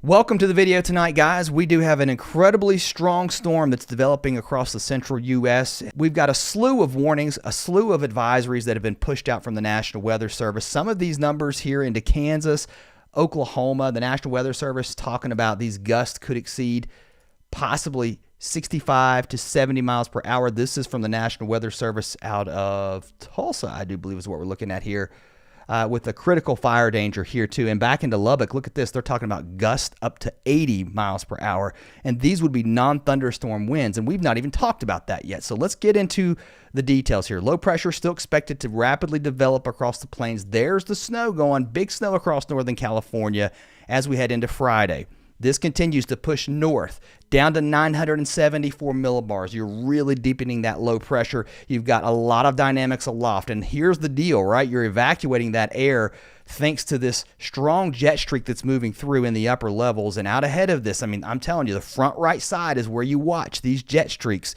Welcome to the video tonight, guys. We do have an incredibly strong storm that's developing across the central U.S. We've got a slew of warnings, a slew of advisories that have been pushed out from the National Weather Service. Some of these numbers here into Kansas, Oklahoma, the National Weather Service talking about these gusts could exceed possibly 65 to 70 miles per hour. This is from the National Weather Service out of Tulsa, I do believe is what we're looking at here. With a critical fire danger here too. And back into Lubbock, look at this. They're talking about gusts up to 80 miles per hour. And these would be non-thunderstorm winds. And we've not even talked about that yet. So let's get into the details here. Low pressure still expected to rapidly develop across the plains. There's the snow going. Big snow across Northern California as we head into Friday. This continues to push north down to 974 millibars. You're really deepening that low pressure. You've got a lot of dynamics aloft. And here's the deal, right? You're evacuating that air thanks to this strong jet streak that's moving through in the upper levels. And out ahead of this, I mean, I'm telling you, the front right side is where you watch these jet streaks.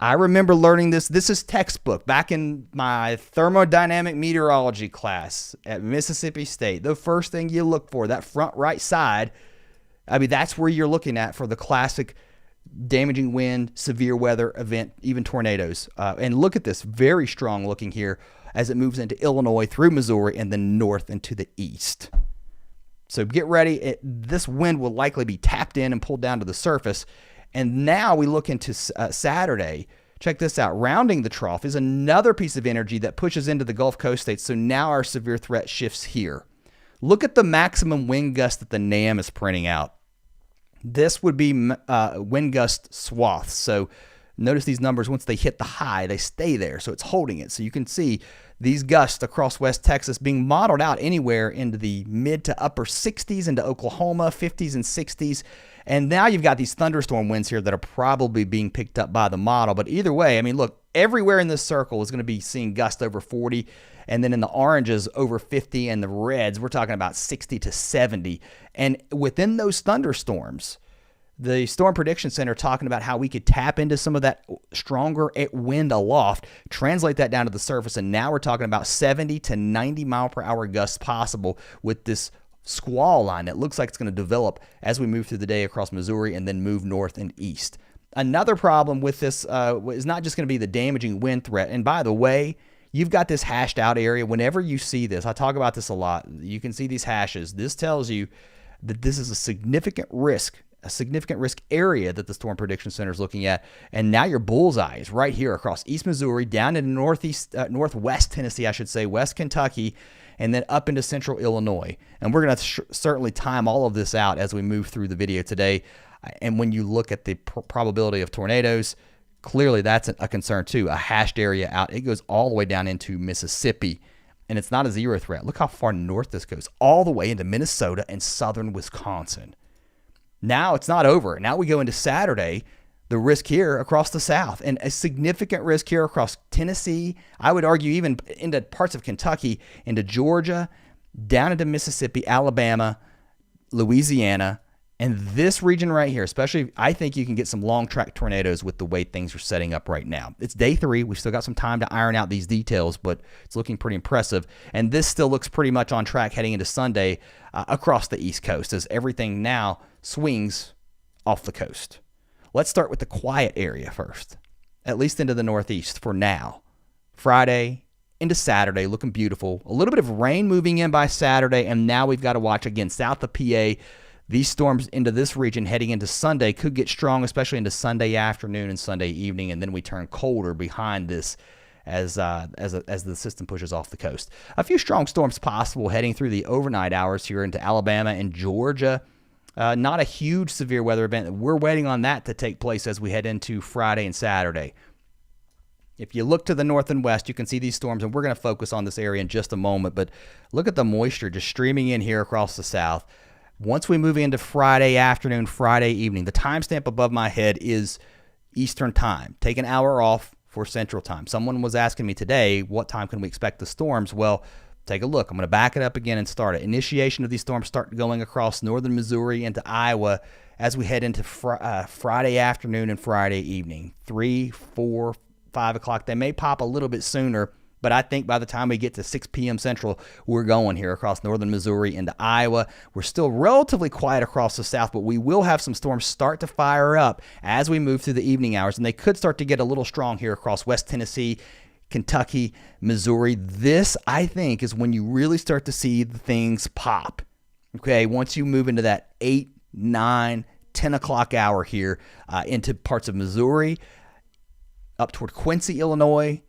I remember learning this. This is textbook back in my thermodynamic meteorology class at Mississippi State. The first thing you look for, that front right side, I mean, that's where you're looking at for the classic damaging wind, severe weather event, even tornadoes. And look at this, very strong looking here as it moves into Illinois, through Missouri, and then north and to the east. So get ready. This wind will likely be tapped in and pulled down to the surface. And now we look into Saturday. Check this out. Rounding the trough is another piece of energy that pushes into the Gulf Coast states. So now our severe threat shifts here. Look at the maximum wind gust that the NAM is printing out. This would be wind gust swaths. So notice these numbers, once they hit the high, they stay there. So it's holding it. So you can see these gusts across West Texas being modeled out anywhere into the mid to upper 60s, into Oklahoma, 50s and 60s. And now you've got these thunderstorm winds here that are probably being picked up by the model. But either way, I mean, look, everywhere in this circle is going to be seeing gusts over 40. And then in the oranges, over 50, and the reds, we're talking about 60 to 70. And within those thunderstorms, the Storm Prediction Center talking about how we could tap into some of that stronger wind aloft, translate that down to the surface, and now we're talking about 70 to 90 mile per hour gusts possible with this squall line that looks like it's going to develop as we move through the day across Missouri and then move north and east. Another problem with this is not just going to be the damaging wind threat. And by the way, you've got this hashed out area. Whenever you see this, I talk about this a lot. You can see these hashes. This tells you that this is a significant risk area that the Storm Prediction Center is looking at. And now your bullseye is right here across East Missouri, down into northwest Tennessee, I should say, West Kentucky, and then up into central Illinois. And we're going to certainly time all of this out as we move through the video today. And when you look at the probability of tornadoes, clearly that's a concern too. A hashed area out. It goes all the way down into Mississippi, and it's not a zero threat. Look how far north this goes, all the way into Minnesota and southern Wisconsin. Now it's not over. Now we go into Saturday, the risk here across the south, and a significant risk here across Tennessee. I would argue even into parts of Kentucky, into Georgia, down into Mississippi, Alabama, Louisiana. And this region right here, especially, I think you can get some long track tornadoes with the way things are setting up right now. It's day 3. We've still got some time to iron out these details, but it's looking pretty impressive. And this still looks pretty much on track heading into Sunday across the East Coast as everything now swings off the coast. Let's start with the quiet area first, at least into the Northeast for now. Friday into Saturday, looking beautiful. A little bit of rain moving in by Saturday, and now we've got to watch again south of PA. These storms into this region heading into Sunday could get strong, especially into Sunday afternoon and Sunday evening, and then we turn colder behind this as the system pushes off the coast. A few strong storms possible heading through the overnight hours here into Alabama and Georgia. Not a huge severe weather event. We're waiting on that to take place as we head into Friday and Saturday. If you look to the north and west, you can see these storms, and we're going to focus on this area in just a moment, but look at the moisture just streaming in here across the south. Once we move into Friday afternoon, Friday evening, the timestamp above my head is Eastern time. Take an hour off for Central time. Someone was asking me today, what time can we expect the storms? Well, take a look. I'm going to back it up again and start it. Initiation of these storms start going across northern Missouri into Iowa as we head into Friday afternoon and Friday evening. 3, 4, 5 o'clock. They may pop a little bit sooner But I think by the time we get to 6 p.m. Central, we're going here across northern Missouri into Iowa. We're still relatively quiet across the south, but we will have some storms start to fire up as we move through the evening hours, and they could start to get a little strong here across West Tennessee, Kentucky, Missouri. This, I think, is when you really start to see the things pop. Okay, once you move into that 8, 9, 10 o'clock hour here into parts of Missouri, up toward Quincy, Illinois,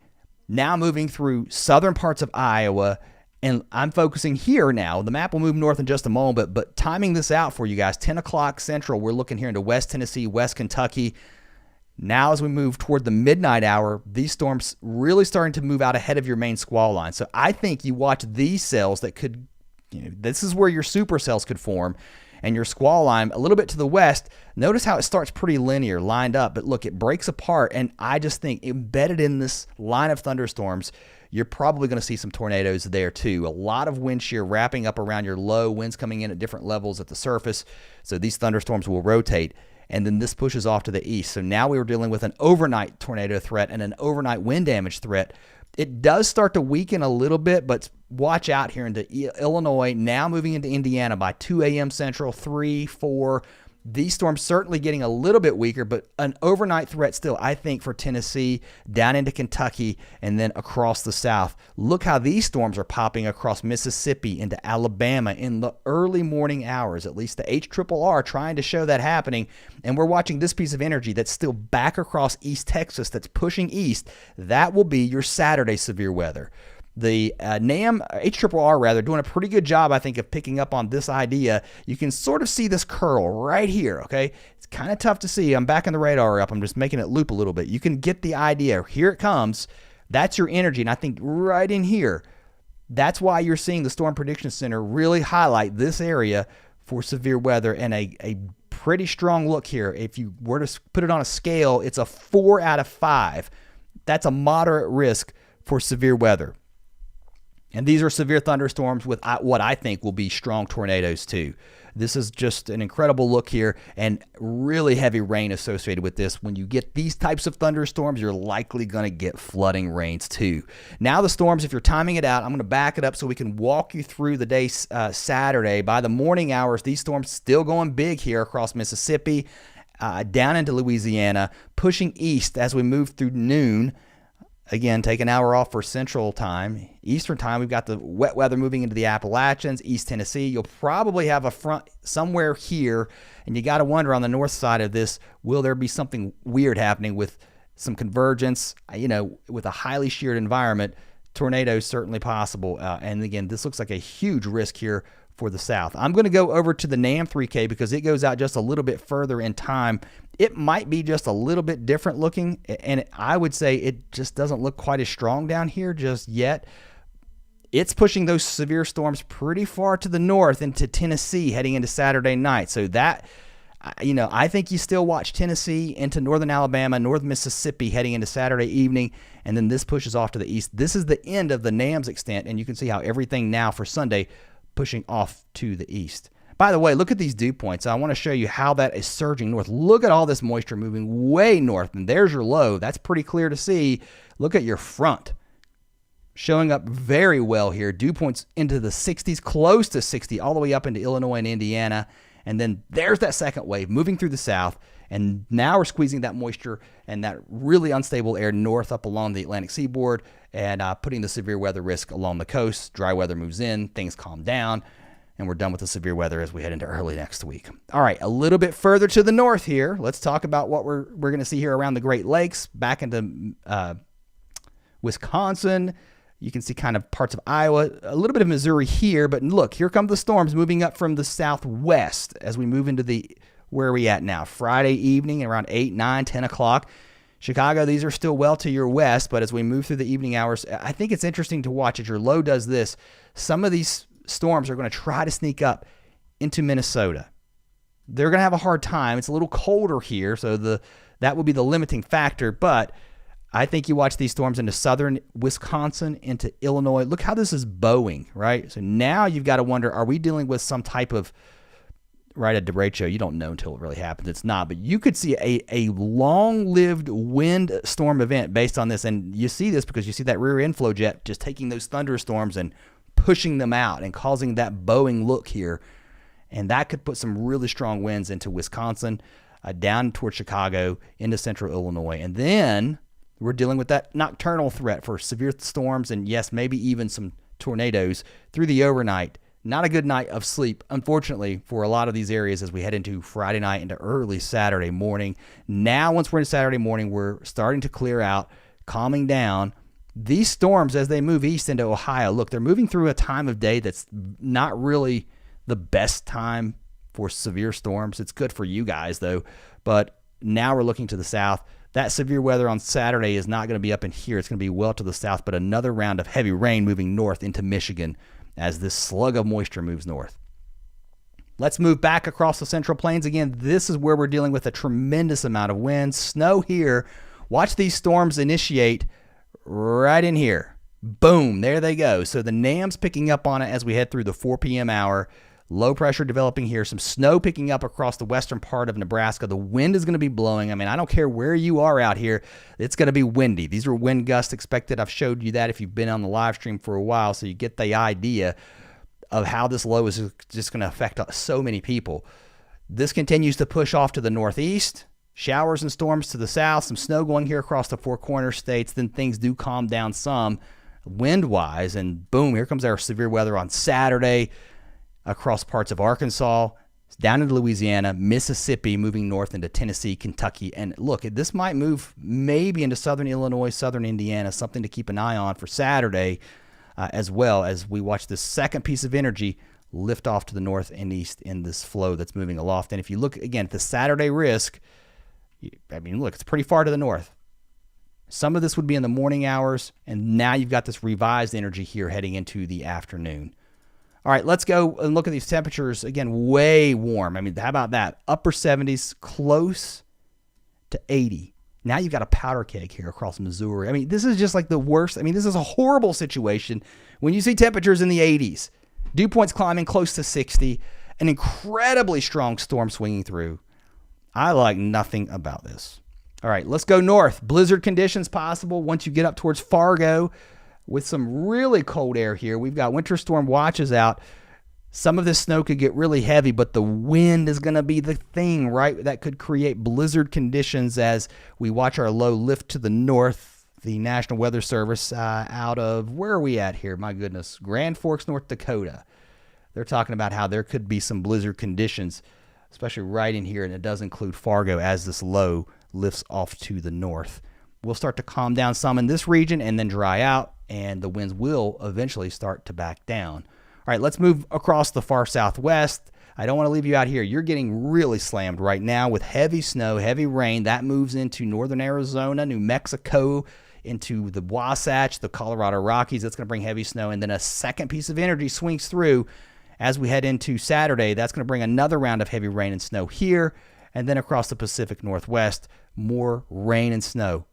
now moving through southern parts of Iowa, and I'm focusing here now. The map will move north in just a moment, but timing this out for you guys, 10 o'clock Central, we're looking here into West Tennessee, West Kentucky. Now as we move toward the midnight hour, these storms really starting to move out ahead of your main squall line. So I think you watch these cells that could, this is where your supercells could form, and your squall line a little bit to the west. Notice how it starts pretty linear, lined up, but look, it breaks apart, and I just think embedded in this line of thunderstorms, you're probably going to see some tornadoes there too. A lot of wind shear wrapping up around your low, winds coming in at different levels at the surface, so these thunderstorms will rotate, and then this pushes off to the east. So now we were dealing with an overnight tornado threat and an overnight wind damage threat. It does start to weaken a little bit, but watch out here into Illinois, now moving into Indiana by 2 a.m. Central, 3, 4. These storms certainly getting a little bit weaker, but an overnight threat still, I think, for Tennessee, down into Kentucky, and then across the south. Look how these storms are popping across Mississippi into Alabama in the early morning hours. At least the HRRR trying to show that happening. And we're watching this piece of energy that's still back across East Texas that's pushing east. That will be your Saturday severe weather. The HRRR doing a pretty good job, I think, of picking up on this idea. You can sort of see this curl right here, okay? It's kind of tough to see. I'm backing the radar up. I'm just making it loop a little bit. You can get the idea. Here it comes. That's your energy, and I think right in here, that's why you're seeing the Storm Prediction Center really highlight this area for severe weather, and a pretty strong look here. If you were to put it on a scale, it's a 4 out of 5. That's a moderate risk for severe weather. And these are severe thunderstorms with what I think will be strong tornadoes too. This is just an incredible look here, and really heavy rain associated with this. When you get these types of thunderstorms, you're likely going to get flooding rains too. Now the storms, if you're timing it out, I'm going to back it up so we can walk you through the day Saturday. By the morning hours, these storms still going big here across Mississippi, down into Louisiana, pushing east as we move through noon. Again, take an hour off for Central Time. Eastern Time, we've got the wet weather moving into the Appalachians, East Tennessee. You'll probably have a front somewhere here, and you got to wonder on the north side of this, will there be something weird happening with some convergence? With a highly sheared environment, tornadoes certainly possible. And again, this looks like a huge risk here for the south. I'm going to go over to the NAM 3K because it goes out just a little bit further in time. It might be just a little bit different looking, and I would say it just doesn't look quite as strong down here just yet. It's pushing those severe storms pretty far to the north into Tennessee heading into Saturday night. So that, I think you still watch Tennessee into northern Alabama, northern Mississippi heading into Saturday evening, and then this pushes off to the east. This is the end of the NAM's extent, and you can see how everything now for Sunday pushing off to the east. By the way, look at these dew points. I want to show you how that is surging north. Look at all this moisture moving way north, and there's your low. That's pretty clear to see. Look at your front. Showing up very well here. Dew points into the 60s, close to 60, all the way up into Illinois and Indiana. And then there's that second wave moving through the south. And now we're squeezing that moisture and that really unstable air north up along the Atlantic seaboard and putting the severe weather risk along the coast. Dry weather moves in, things calm down, and we're done with the severe weather as we head into early next week. All right, a little bit further to the north here. Let's talk about what we're going to see here around the Great Lakes, back into Wisconsin. You can see kind of parts of Iowa, a little bit of Missouri here, but look, here come the storms moving up from the southwest as we move into where are we at now? Friday evening around 8, 9, 10 o'clock. Chicago, these are still well to your west, but as we move through the evening hours, I think it's interesting to watch as your low does this. Some of these storms are going to try to sneak up into Minnesota. They're going to have a hard time. It's a little colder here, so that will be the limiting factor, but I think you watch these storms into southern Wisconsin, into Illinois. Look how this is bowing, right? So now you've got to wonder, are we dealing with some type of right, a derecho, you don't know until it really happens. It's not, but you could see a long-lived wind storm event based on this. And you see this because you see that rear inflow jet just taking those thunderstorms and pushing them out and causing that bowing look here. And that could put some really strong winds into Wisconsin, down towards Chicago, into central Illinois. And then we're dealing with that nocturnal threat for severe storms and, yes, maybe even some tornadoes through the overnight. Not a good night of sleep, unfortunately, for a lot of these areas as we head into Friday night into early Saturday morning. Now, once we're into Saturday morning, we're starting to clear out, calming down. These storms, as they move east into Ohio, look, they're moving through a time of day that's not really the best time for severe storms. It's good for you guys, though. But now we're looking to the south. That severe weather on Saturday is not going to be up in here. It's going to be well to the south, but another round of heavy rain moving north into Michigan as this slug of moisture moves north. Let's move back across the Central Plains. Again, this is where we're dealing with a tremendous amount of wind. Snow here. Watch these storms initiate right in here. Boom, there they go. So the NAM's picking up on it as we head through the 4 p.m. hour. Low pressure developing here. Some snow picking up across the western part of Nebraska. The wind is going to be blowing. I mean, I don't care where you are out here. It's going to be windy. These are wind gusts expected. I've showed you that if you've been on the live stream for a while, so you get the idea of how this low is just going to affect so many people. This continues to push off to the northeast. Showers and storms to the south. Some snow going here across the Four Corners states. Then things do calm down some wind-wise. And boom, here comes our severe weather on Saturday across parts of Arkansas, down into Louisiana, Mississippi, moving north into Tennessee, Kentucky. And look, this might move maybe into southern Illinois, southern Indiana, something to keep an eye on for Saturday, as well as we watch this second piece of energy lift off to the north and east in this flow that's moving aloft. And if you look, again, at the Saturday risk, I mean, look, it's pretty far to the north. Some of this would be in the morning hours, and now you've got this revised energy here heading into the afternoon. All right, let's go and look at these temperatures. Again, way warm. I mean, how about that? Upper 70s, close to 80. Now you've got a powder keg here across Missouri. I mean, this is just like the worst. I mean, this is a horrible situation when you see temperatures in the 80s. Dew points climbing close to 60. An incredibly strong storm swinging through. I like nothing about this. All right, let's go north. Blizzard conditions possible once you get up towards Fargo. With some really cold air here. We've got winter storm watches out. Some of this snow could get really heavy, but the wind is going to be the thing, right? That could create blizzard conditions as we watch our low lift to the north. The National Weather Service out of, where are we at here? My goodness, Grand Forks, North Dakota. They're talking about how there could be some blizzard conditions, especially right in here, and it does include Fargo as this low lifts off to the north. We'll start to calm down some in this region and then dry out, and the winds will eventually start to back down. All right, let's move across the far southwest. I don't want to leave you out here. You're getting really slammed right now with heavy snow, heavy rain. That moves into northern Arizona, New Mexico, into the Wasatch, the Colorado Rockies. That's going to bring heavy snow, and then a second piece of energy swings through as we head into Saturday. That's going to bring another round of heavy rain and snow here, and then across the Pacific Northwest, more rain and snow.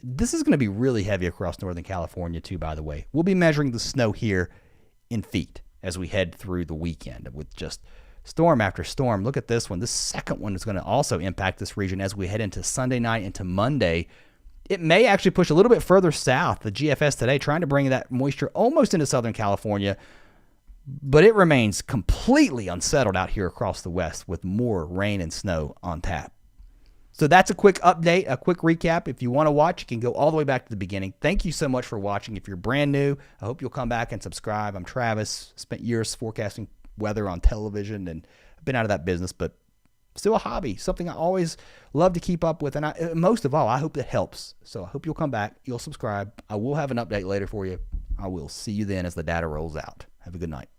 This is going to be really heavy across Northern California, too, by the way. We'll be measuring the snow here in feet as we head through the weekend with just storm after storm. Look at this one. This second one is going to also impact this region as we head into Sunday night into Monday. It may actually push a little bit further south. The GFS today trying to bring that moisture almost into Southern California, but it remains completely unsettled out here across the west with more rain and snow on tap. So that's a quick update, a quick recap. If you want to watch, you can go all the way back to the beginning. Thank you so much for watching. If you're brand new, I hope you'll come back and subscribe. I'm Travis. Spent years forecasting weather on television, and I've been out of that business, but still a hobby, something I always love to keep up with. And most of all, I hope that helps. So I hope you'll come back. You'll subscribe. I will have an update later for you. I will see you then as the data rolls out. Have a good night.